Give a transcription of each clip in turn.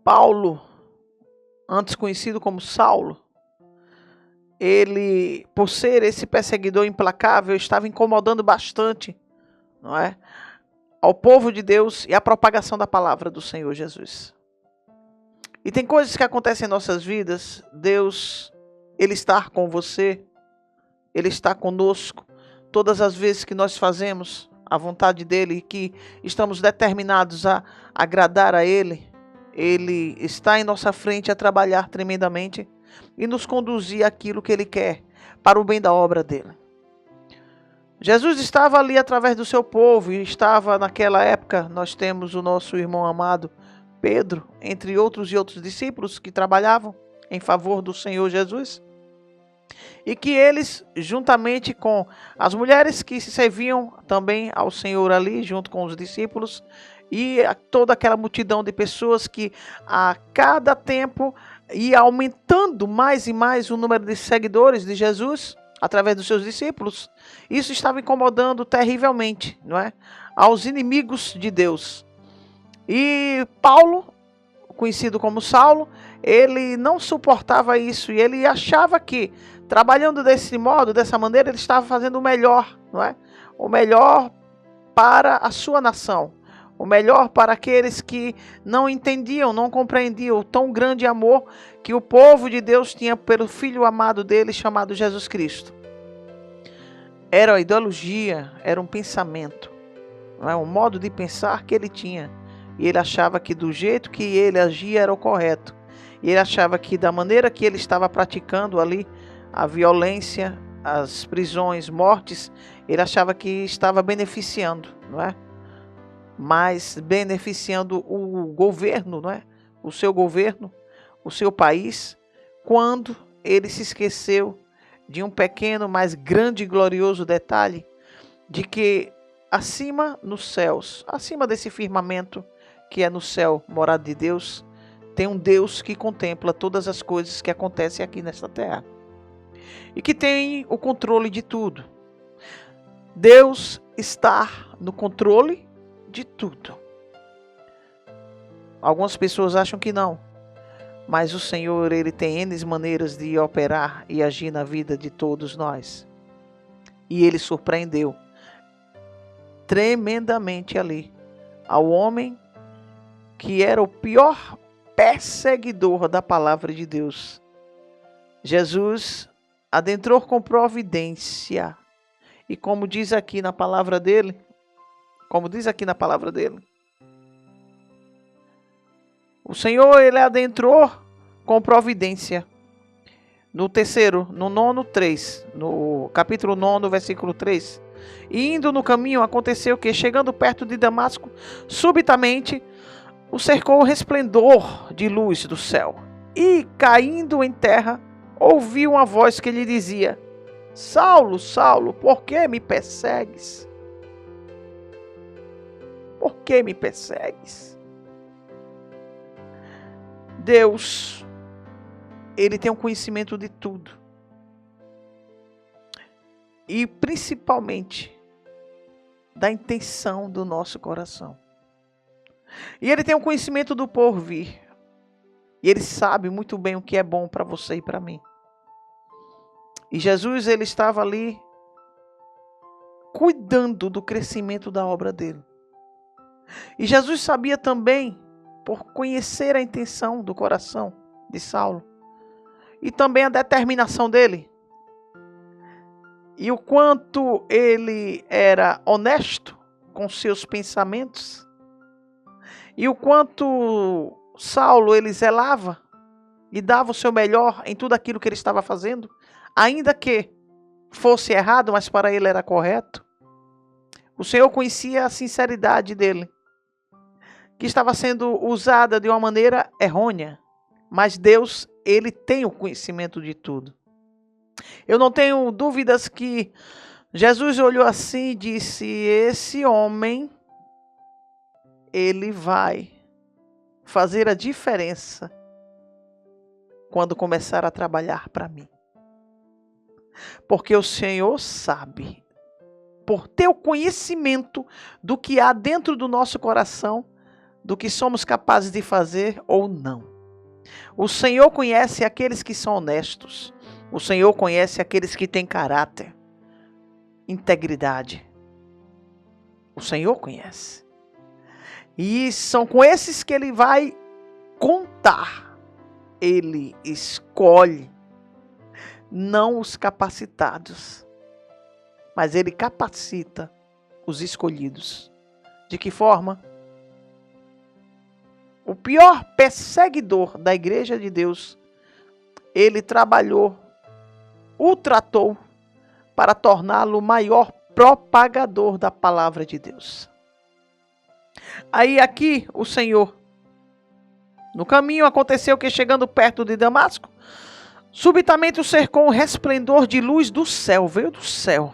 Paulo, antes conhecido como Saulo, ele, por ser esse perseguidor implacável, estava incomodando bastante, não é, ao povo de Deus e à propagação da palavra do Senhor Jesus. E tem coisas que acontecem em nossas vidas. Deus, Ele está com você, Ele está conosco, todas as vezes que nós fazemos a vontade dEle e que estamos determinados a agradar a Ele, Ele está em nossa frente a trabalhar tremendamente e nos conduzir àquilo que Ele quer, para o bem da obra dEle. Jesus estava ali através do seu povo e estava naquela época, nós temos o nosso irmão amado Pedro, entre outros discípulos que trabalhavam em favor do Senhor Jesus. E que eles, juntamente com as mulheres que se serviam também ao Senhor ali, junto com os discípulos, e toda aquela multidão de pessoas que a cada tempo ia aumentando mais e mais o número de seguidores de Jesus, através dos seus discípulos, isso estava incomodando terrivelmente, não é, aos inimigos de Deus. E Paulo, conhecido como Saulo, ele não suportava isso e ele achava que, trabalhando desse modo, dessa maneira, ele estava fazendo o melhor, não é? O melhor para a sua nação, o melhor para aqueles que não entendiam, não compreendiam o tão grande amor que o povo de Deus tinha pelo Filho amado dele, chamado Jesus Cristo. Era a ideologia, era um pensamento, não é? Um modo de pensar que ele tinha. E ele achava que do jeito que ele agia era o correto. E ele achava que da maneira que ele estava praticando ali a violência, as prisões, mortes, ele achava que estava beneficiando, não é? Mas beneficiando o governo, não é? O seu governo, o seu país, quando ele se esqueceu de um pequeno, mas grande e glorioso detalhe, de que acima nos céus, acima desse firmamento, que é no céu, morada de Deus, tem um Deus que contempla todas as coisas que acontecem aqui nesta terra. E que tem o controle de tudo. Deus está no controle de tudo. Algumas pessoas acham que não. Mas o Senhor, Ele tem N maneiras de operar e agir na vida de todos nós. E Ele surpreendeu tremendamente ali ao homem que era o pior perseguidor da palavra de Deus. Jesus adentrou com providência. E como diz aqui na palavra dele, o Senhor, ele adentrou com providência. No capítulo 9, versículo 3. E indo no caminho, aconteceu que, chegando perto de Damasco, subitamente o cercou o resplendor de luz do céu. E, caindo em terra, ouviu uma voz que lhe dizia: Saulo, Saulo, por que me persegues? Por que me persegues? Deus, Ele tem um conhecimento de tudo. E principalmente da intenção do nosso coração. E Ele tem um conhecimento do porvir. E Ele sabe muito bem o que é bom para você e para mim. E Jesus, Ele estava ali cuidando do crescimento da obra dele. E Jesus sabia também, por conhecer a intenção do coração de Saulo, e também a determinação dele, e o quanto ele era honesto com seus pensamentos, e o quanto Saulo ele zelava e dava o seu melhor em tudo aquilo que ele estava fazendo, ainda que fosse errado, mas para ele era correto. O Senhor conhecia a sinceridade dele, que estava sendo usada de uma maneira errônea, mas Deus, Ele tem o conhecimento de tudo. Eu não tenho dúvidas que Jesus olhou assim e disse: esse homem, ele vai fazer a diferença quando começar a trabalhar para mim. Porque o Senhor sabe, por ter o conhecimento do que há dentro do nosso coração, do que somos capazes de fazer ou não. O Senhor conhece aqueles que são honestos. O Senhor conhece aqueles que têm caráter, integridade. O Senhor conhece. E são com esses que Ele vai contar. Ele escolhe, não os capacitados, mas Ele capacita os escolhidos. De que forma? O pior perseguidor da igreja de Deus, Ele trabalhou, o tratou para torná-lo o maior propagador da palavra de Deus. Aí aqui o Senhor, no caminho aconteceu que chegando perto de Damasco, subitamente o cercou um resplendor de luz do céu, veio do céu.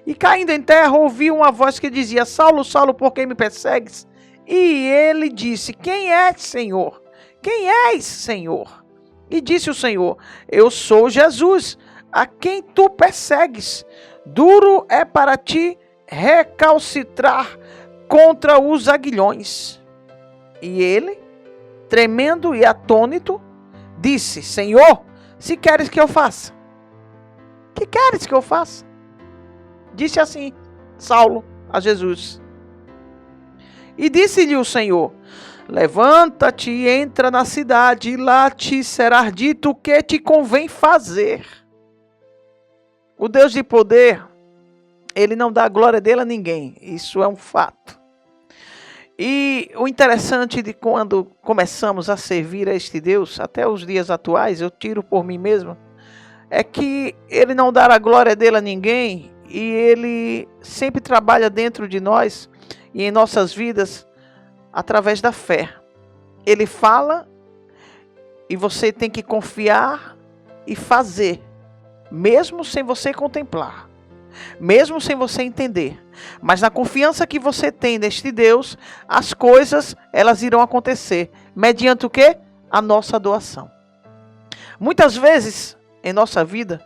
E caindo em terra ouviu uma voz que dizia: Saulo, Saulo, por que me persegues? E ele disse: Quem és, Senhor? Quem és, Senhor? E disse o Senhor: Eu sou Jesus, a quem tu persegues. Duro é para ti recalcitrar contra os aguilhões. E ele, tremendo e atônito, disse: Senhor, se queres que eu faça? Que queres que eu faça? Disse assim Saulo a Jesus. E disse-lhe o Senhor: Levanta-te e entra na cidade, e lá te será dito o que te convém fazer. O Deus de poder, Ele não dá a glória dele a ninguém. Isso é um fato. E o interessante de quando começamos a servir a este Deus, até os dias atuais, eu tiro por mim mesmo, é que Ele não dá a glória dele a ninguém, e Ele sempre trabalha dentro de nós e em nossas vidas através da fé. Ele fala e você tem que confiar e fazer, mesmo sem você contemplar, mesmo sem você entender. Mas na confiança que você tem neste Deus, as coisas elas irão acontecer. Mediante o quê? A nossa doação. Muitas vezes em nossa vida,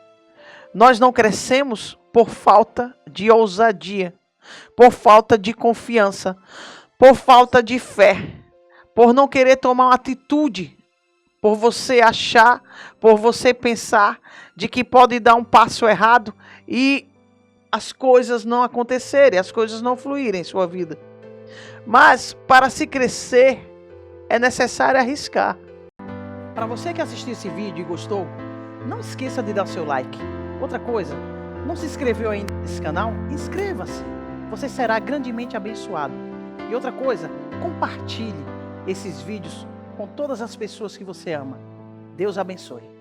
nós não crescemos por falta de ousadia, por falta de confiança, por falta de fé, por não querer tomar uma atitude, por você achar, por você pensar de que pode dar um passo errado e as coisas não acontecerem, as coisas não fluírem em sua vida. Mas para se crescer é necessário arriscar. Para você que assistiu esse vídeo e gostou, não esqueça de dar seu like. Outra coisa, não se inscreveu ainda nesse canal? Inscreva-se, você será grandemente abençoado. E outra coisa, compartilhe esses vídeos com todas as pessoas que você ama. Deus abençoe.